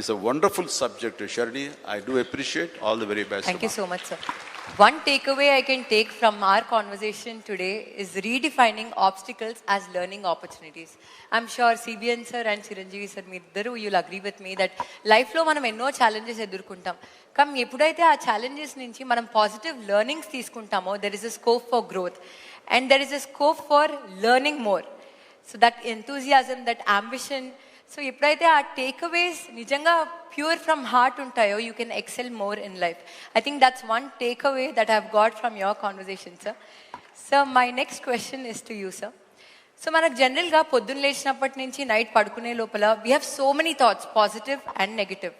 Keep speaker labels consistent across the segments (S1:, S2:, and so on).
S1: is a wonderful subject, Sharni. I do appreciate. All the very best.
S2: Thank you so much, sir. One takeaway I can take from our conversation today is redefining obstacles as learning opportunities. I'm sure CBN sir and Chiranjeevi sir, you'll agree with me that life lo manam enno challenges edurkuntam. Kam eppudaithe aa challenges nunchi manam positive learnings teeskuntamo, there is a scope for growth and there is a scope for learning more. So that enthusiasm, that ambition, so ఎప్పుడైతే ఆ takeaways నిజంగా pure from heart ఉంటాయో you can excel more in life. I think that's one takeaway that I have got from your conversation sir. Sir my next question is to you sir. So మనకు జనరల్గా పొద్దున్న లేచినప్పటి నుంచి night పడుకునే లోపల we have so many thoughts, positive and negative.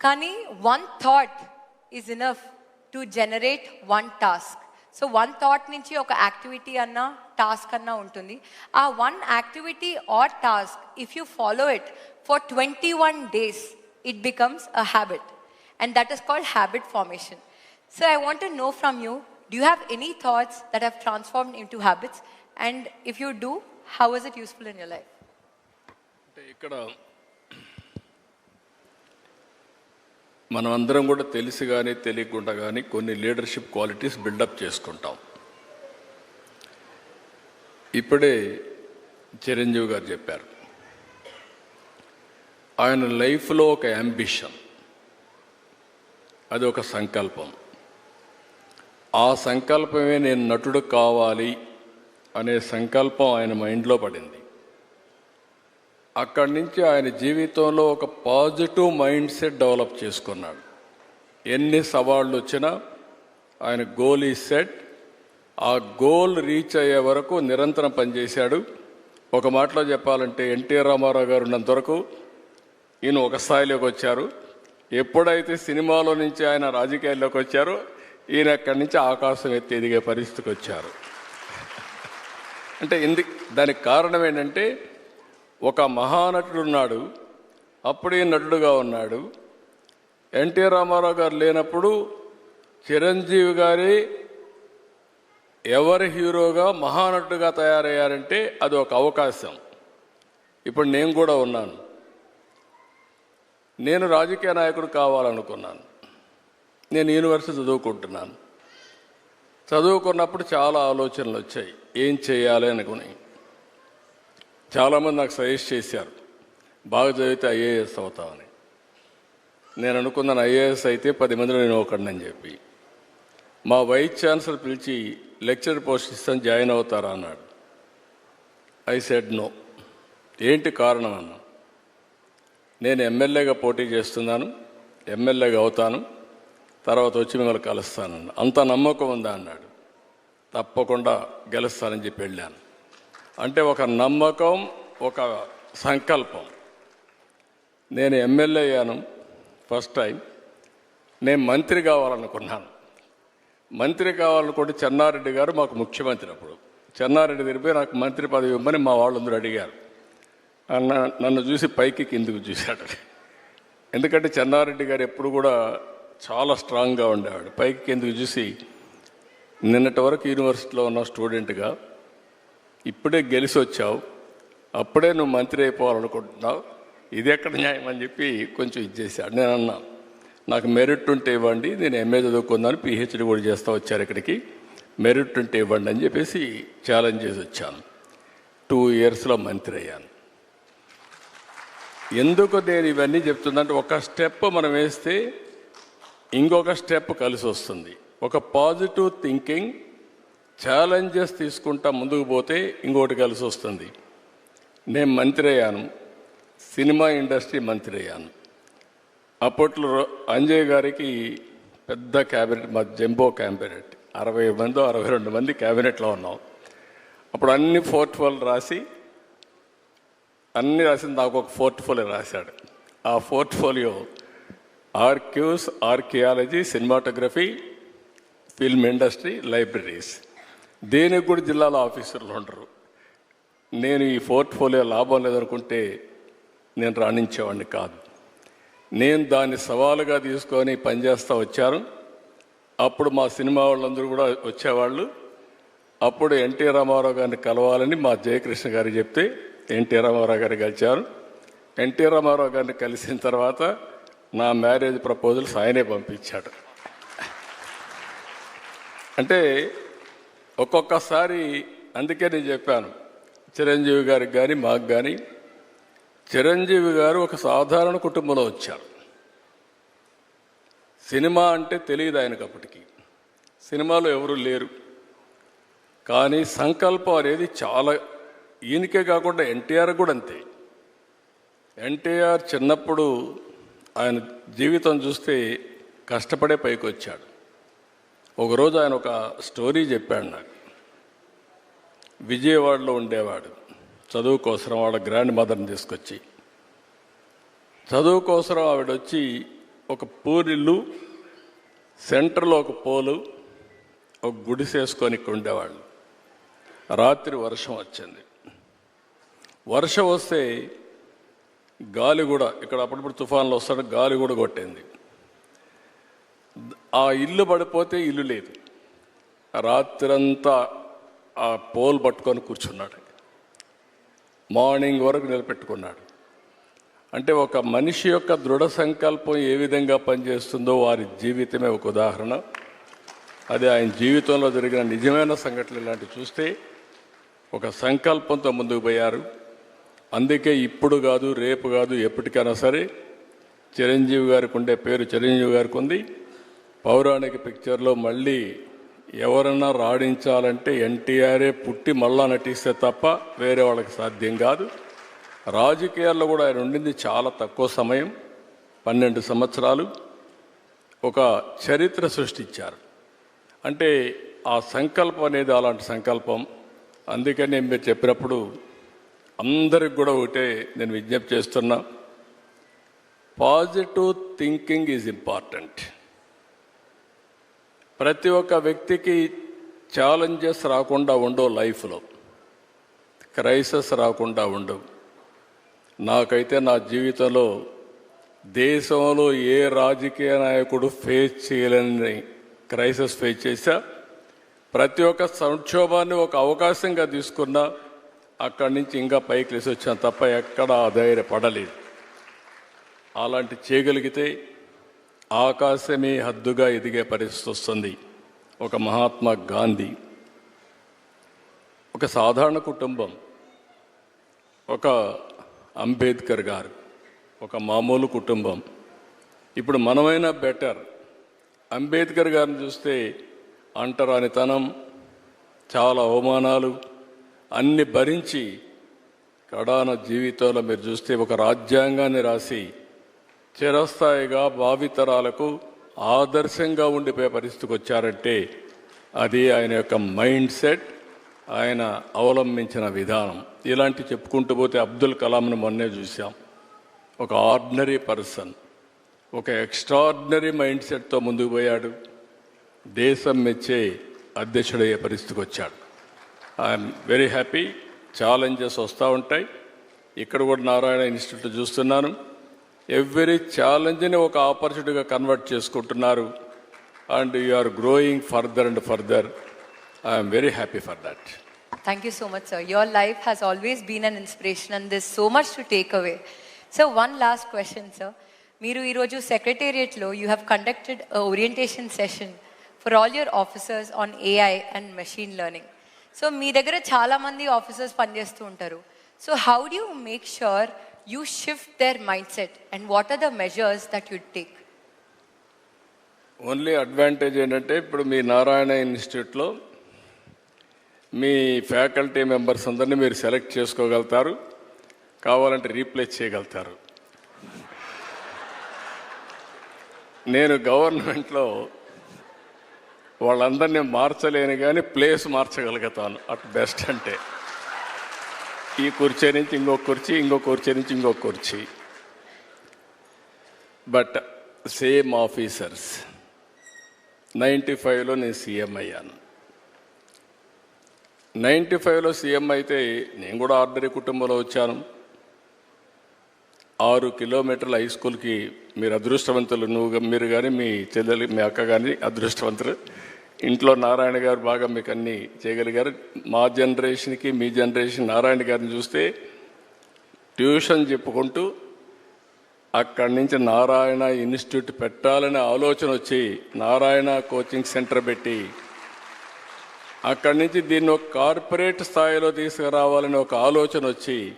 S2: కానీ one thought is enough to generate one task. So one thought నుంచి ఒక యాక్టివిటీ అన్నా టాస్క్ అన్నా ఉంటుంది. ఆ one activity are task if you follow it for 21 days it becomes a habit and that is called habit formation. So I want to know from you, do you have any thoughts that have transformed into habits, and if you do, how is it useful in your life?
S3: ఇక్కడ మనమందరం కూడా తెలిసి కానీ తెలియకుండా కానీ కొన్ని leadership qualities buildup చేసుకుంటాం. ఇప్పుడే చిరంజీవి గారు చెప్పారు, ఆయన లైఫ్లో ఒక యాంబిషన్, అది ఒక సంకల్పం. ఆ సంకల్పమే నేను నటుడు కావాలి అనే సంకల్పం ఆయన మైండ్లో పడింది. అక్కడి నుంచి ఆయన జీవితంలో ఒక పాజిటివ్ మైండ్ సెట్ డెవలప్ చేసుకున్నాడు. ఎన్ని సవాళ్ళు వచ్చినా ఆయన గోల్ ఈ సెట్, ఆ గోల్ రీచ్ అయ్యే వరకు నిరంతరం పనిచేశాడు. ఒక మాటలో చెప్పాలంటే ఎన్టీ రామారావు గారు ఉన్నంత వరకు ఈయన ఒక స్థాయిలోకి వచ్చారు. ఎప్పుడైతే సినిమాలో నుంచి ఆయన రాజకీయాల్లోకి వచ్చారో ఈయన అక్కడి నుంచి ఆకాశం ఎత్తి ఎదిగే పరిస్థితికి వచ్చారు. అంటే దానికి కారణం ఏంటంటే ఒక మహానటుడు ఉన్నాడు, అప్పుడే నటుడుగా ఉన్నాడు. ఎన్టీ రామారావు గారు లేనప్పుడు చిరంజీవి గారి ఎవరి హీరోగా మహానటుడుగా తయారయ్యారంటే అది ఒక అవకాశం. ఇప్పుడు నేను కూడా ఉన్నాను. నేను రాజకీయ నాయకుడు కావాలనుకున్నాను. నేను యూనివర్సిటీ చదువుకుంటున్నాను. చదువుకున్నప్పుడు చాలా ఆలోచనలు వచ్చాయి, ఏం చేయాలి అనుకుని. చాలామంది నాకు సజెస్ట్ చేశారు, బాగా చదివితే ఐఏఎస్ అవుతామని. నేను అనుకున్నాను ఐఏఎస్ అయితే 10 మందిలో నేను ఒకడిని చెప్పి. మా వైస్ ఛాన్సలర్ పిలిచి లెక్చర్ పోస్ట్ ఇస్తాను, జాయిన్ అవుతారా అన్నాడు. I said no. ఏంటి కారణం అన్నా, నేను ఎమ్మెల్యేగా పోటీ చేస్తున్నాను, ఎమ్మెల్యేగా అవుతాను, తర్వాత వచ్చి మిమ్మల్ని కలుస్తానన్న. అంత నమ్మకం ఉందా అన్నాడు. తప్పకుండా గెలుస్తానని చెప్పి వెళ్ళాను. అంటే ఒక నమ్మకం, ఒక సంకల్పం. నేను ఎమ్మెల్యే అయ్యాను ఫస్ట్ టైం. నేను మంత్రి కావాలనుకున్నాను. మంత్రి కావాలనుకుంటే చెన్నారెడ్డి గారు మాకు ముఖ్యమంత్రి. అప్పుడు చెన్నారెడ్డి తిరిగిపోయి నాకు మంత్రి పదవి ఇవ్వమని మా వాళ్ళందరూ అడిగారు. నన్ను చూసి పైకి కిందికి చూశాడు. ఎందుకంటే చెన్నారెడ్డి గారు ఎప్పుడు కూడా చాలా స్ట్రాంగ్గా ఉండేవాడు. పైకి కిందికి చూసి, నిన్నటి వరకు యూనివర్సిటీలో ఉన్న స్టూడెంట్గా ఇప్పుడే గెలిచి వచ్చావు, అప్పుడే నువ్వు మంత్రి అయిపోవాలనుకుంటున్నావు, ఇది ఎక్కడ న్యాయం అని చెప్పి కొంచెం ఇచ్చేసాడు. నేను అన్నా, నాకు మెరిట్ ఉంటే ఇవ్వండి, నేను ఎంఏ చదువుకున్నాను, పిహెచ్డి కూడా చేస్తూ వచ్చారు ఇక్కడికి, మెరిట్ ఉంటే ఇవ్వండి అని చెప్పేసి ఛాలెంజ్ చేసి వచ్చాను. 2 yearsలో మంత్రి అయ్యాను. ఎందుకు నేను ఇవన్నీ చెప్తుందంటే, ఒక స్టెప్ మనం వేస్తే ఇంకొక స్టెప్ కలిసి వస్తుంది. ఒక పాజిటివ్ థింకింగ్, ఛాలెంజెస్ తీసుకుంటా ముందుకు పోతే ఇంకోటి కలిసి వస్తుంది. నేను మంత్రి అయ్యాను, సినిమా ఇండస్ట్రీ మంత్రి అయ్యాను. అప్పట్లో అంజయ్ గారికి పెద్ద క్యాబినెట్, మా జంబో క్యాబినెట్, 60 మంది 62 మంది క్యాబినెట్లో ఉన్నాం. అప్పుడు అన్ని పోర్ట్ఫోలియో రాసి నాకు ఒక పోర్ట్ఫోలియో రాశాడు. ఆ portfolio archives, archaeology, cinematography, film industry, libraries. దేనికి కూడా జిల్లాలో ఆఫీసర్లు ఉండరు. నేను ఈ పోర్ట్ఫోలియో లాభం లేదనుకుంటే నేను రాణించేవాడిని కాదు. నేను దాన్ని సవాలుగా తీసుకొని పనిచేస్తూ వచ్చాను. అప్పుడు మా సినిమా వాళ్ళందరూ కూడా వచ్చేవాళ్ళు. అప్పుడు ఎన్టీ రామారావు గారిని కలవాలని మా జయకృష్ణ గారికి చెప్తే ఎన్టీ రామారావు గారు కలిశారు. ఎన్టీ రామారావు గారిని కలిసిన తర్వాత నా మ్యారేజ్ ప్రపోజల్స్ ఆయనే పంపించాడు. అంటే ఒక్కొక్కసారి అందుకే నేను చెప్పాను చిరంజీవి గారికి కానీ మాకు కానీ, చిరంజీవి గారు ఒక సాధారణ కుటుంబంలో వచ్చారు. సినిమా అంటే తెలియదు ఆయనకు అప్పటికి, సినిమాలో ఎవరు లేరు. కానీ సంకల్పం అనేది చాలా, ఈయనకే కాకుండా ఎన్టీఆర్ కూడా అంతే. ఎన్టీఆర్ చిన్నప్పుడు ఆయన జీవితం చూస్తే కష్టపడే పైకి వచ్చాడు. ఒకరోజు ఆయన ఒక స్టోరీ చెప్పాడు నాకు. విజయవాడలో ఉండేవాడు, చదువు కోసం వాళ్ళ గ్రాండ్ మదర్ని తీసుకొచ్చి, చదువు కోసం ఆవిడ వచ్చి ఒక పూరిల్లు, సెంటర్లో ఒక పోలు, ఒక గుడిసేసుకొని ఇక్కడ ఉండేవాళ్ళు. రాత్రి వర్షం వచ్చింది. వర్షం వస్తే గాలి కూడా, ఇక్కడ అప్పుడప్పుడు తుఫాన్లు వస్తాడు, గాలి కూడా కొట్టింది. ఆ ఇల్లు పడిపోతే ఇల్లు లేదు. రాత్రంతా ఆ పోల్ పట్టుకొని కూర్చున్నాడు. మార్నింగ్ వరకు నిలబెట్టుకున్నాడు. అంటే ఒక మనిషి యొక్క దృఢ సంకల్పం ఏ విధంగా పనిచేస్తుందో వారి జీవితమే ఒక ఉదాహరణ. అది ఆయన జీవితంలో జరిగిన నిజమైన సంఘటనలు ఇలాంటివి చూస్తే ఒక సంకల్పంతో ముందుకు పోయారు. అందుకే ఇప్పుడు కాదు, రేపు కాదు, ఎప్పటికైనా సరే చిరంజీవి గారికి ఉండే పేరు చిరంజీవి గారికి ఉంది. పౌరాణిక పిక్చర్లో మళ్ళీ ఎవరన్నా రాణించాలంటే ఎన్టీఆరే పుట్టి మళ్ళా నటిస్తే తప్ప వేరే వాళ్ళకి సాధ్యం కాదు. రాజకీయాల్లో కూడా ఆయన ఉండింది చాలా తక్కువ సమయం, 12 సంవత్సరాలు. ఒక చరిత్ర సృష్టించారు. అంటే ఆ సంకల్పం అనేది అలాంటి సంకల్పం. అందుకని మీరు చెప్పినప్పుడు అందరికి కూడా ఒకటే నేను విజ్ఞప్తి చేస్తున్నా, పాజిటివ్ థింకింగ్ ఈజ్ ఇంపార్టెంట్. ప్రతి ఒక్క వ్యక్తికి ఛాలెంజెస్ రాకుండా ఉండవు, లైఫ్లో క్రైసిస్ రాకుండా ఉండవు. నాకైతే నా జీవితంలో దేశంలో ఏ రాజకీయ నాయకుడు ఫేస్ చేయలేని క్రైసిస్ ఫేస్ చేశా. ప్రతి ఒక్క సంక్షోభాన్ని ఒక అవకాశంగా తీసుకున్నా, అక్కడి నుంచి ఇంకా పైకి లేసి వచ్చాను తప్ప ఎక్కడా ధైర్యపడలేదు. అలాంటి చేయగలిగితే ఆకాశమే హద్దుగా ఎదిగే పరిస్థితి వస్తుంది. ఒక మహాత్మా గాంధీ, ఒక సాధారణ కుటుంబం, ఒక అంబేద్కర్ గారు, ఒక మామూలు కుటుంబం. ఇప్పుడు మనమైనా బెటర్. అంబేద్కర్ గారిని చూస్తే అంటరానితనం, చాలా అవమానాలు అన్ని భరించి కడాన జీవితంలో మీరు చూస్తే ఒక రాజ్యాంగాన్ని రాసి చిరస్థాయిగా భావితరాలకు ఆదర్శంగా ఉండిపోయే పరిస్థితికి వచ్చారంటే అది ఆయన యొక్క మైండ్ సెట్, ఆయన అవలంబించిన విధానం. ఇలాంటి చెప్పుకుంటూ పోతే అబ్దుల్ కలాంను మొన్నే చూసాం. ఒక ఆర్డినరీ పర్సన్, ఒక ఎక్స్ట్రాడినరీ మైండ్ సెట్తో ముందుకు పోయాడు. దేశం మెచ్చే అధ్యక్షుడయ్యే పరిస్థితికి వచ్చాడు. I'm very happy. ఛాలెంజెస్ వస్తూ ఉంటాయి. ఇక్కడ కూడా నారాయణ ఇన్స్టిట్యూట్ చూస్తున్నాను. ఎవ్రీ ఛాలెంజ్ని ఒక ఆపర్చునిటీగా కన్వర్ట్ చేసుకుంటున్నారు. And you are growing further and further. I'm very happy for that.
S2: Thank you so much, sir. Your life has always been an inspiration and there's so much to take away. So one last question, sir. మీరు ఈరోజు సెక్రటేరియట్లో you have conducted a orientation session for all your officers on AI and machine learning. So మీ దగ్గర చాలా మంది officers పనిచేస్తూ ఉంటారు. So how do you make sure you shift their mindset and what are the measures that you take?
S3: Only advantage ఏంటంటే ఇప్పుడు మీ నారాయణ ఇన్స్టిట్యూట్లో మీ faculty members అందరినీ మీరు సెలెక్ట్ చేసుకోగలుగుతారు, కావాలంటే రీప్లేస్ చేయగలుగుతారు. నేను గవర్నమెంట్లో వాళ్ళందరినీ మార్చలేను కానీ ప్లేస్ మార్చగలుగుతాను అట్ బెస్ట్. అంటే ఈ కుర్చీ నుంచి ఇంకో కుర్చీ, ఇంకో కుర్చీ నుంచి ఇంకో కుర్చీ. But same officers. 95లో నేను సీఎం అయ్యాను. 95లో సీఎం అయితే నేను కూడా ఆర్డినరీ కుటుంబంలో వచ్చాను. 6 కిలోమీటర్ల హై స్కూల్కి మీరు అదృష్టవంతులు, మీరు కానీ మీ చెల్లెలు మీ అక్క కానీ అదృష్టవంతులు. ఇంట్లో నారాయణ గారు బాగా మీకు అన్నీ చేయగలిగారు. మా జనరేషన్కి మీ జనరేషన్ నారాయణ గారిని చూస్తే ట్యూషన్ చెప్పుకుంటూ అక్కడి నుంచి నారాయణ ఇన్స్టిట్యూట్ పెట్టాలనే ఆలోచన వచ్చి నారాయణ కోచింగ్ సెంటర్ పెట్టి అక్కడి నుంచి దీన్ని ఒక కార్పొరేట్ స్థాయిలో తీసుకురావాలని ఒక ఆలోచన వచ్చి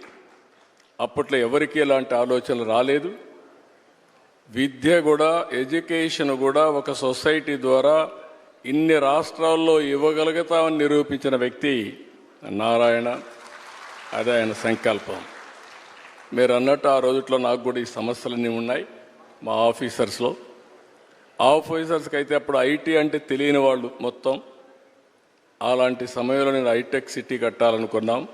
S3: అప్పట్లో ఎవరికీ ఇలాంటి ఆలోచనలు రాలేదు. విద్య కూడా ఎడ్యుకేషన్ కూడా ఒక సొసైటీ ద్వారా ఇన్ని రాష్ట్రాల్లో ఇవ్వగలుగుతామని నిరూపించిన వ్యక్తి నారాయణ. అదే ఆయన సంకల్పం. మీరు అన్నట్టు ఆ రోజుట్లో నాకు కూడా ఈ సమస్యలన్నీ ఉన్నాయి మా ఆఫీసర్స్లో. ఆఫీసర్స్కి అయితే అప్పుడు ఐటీ అంటే తెలియని వాళ్ళు మొత్తం. అలాంటి సమయంలో నేను హైటెక్ సిటీ కట్టాలనుకున్నాం.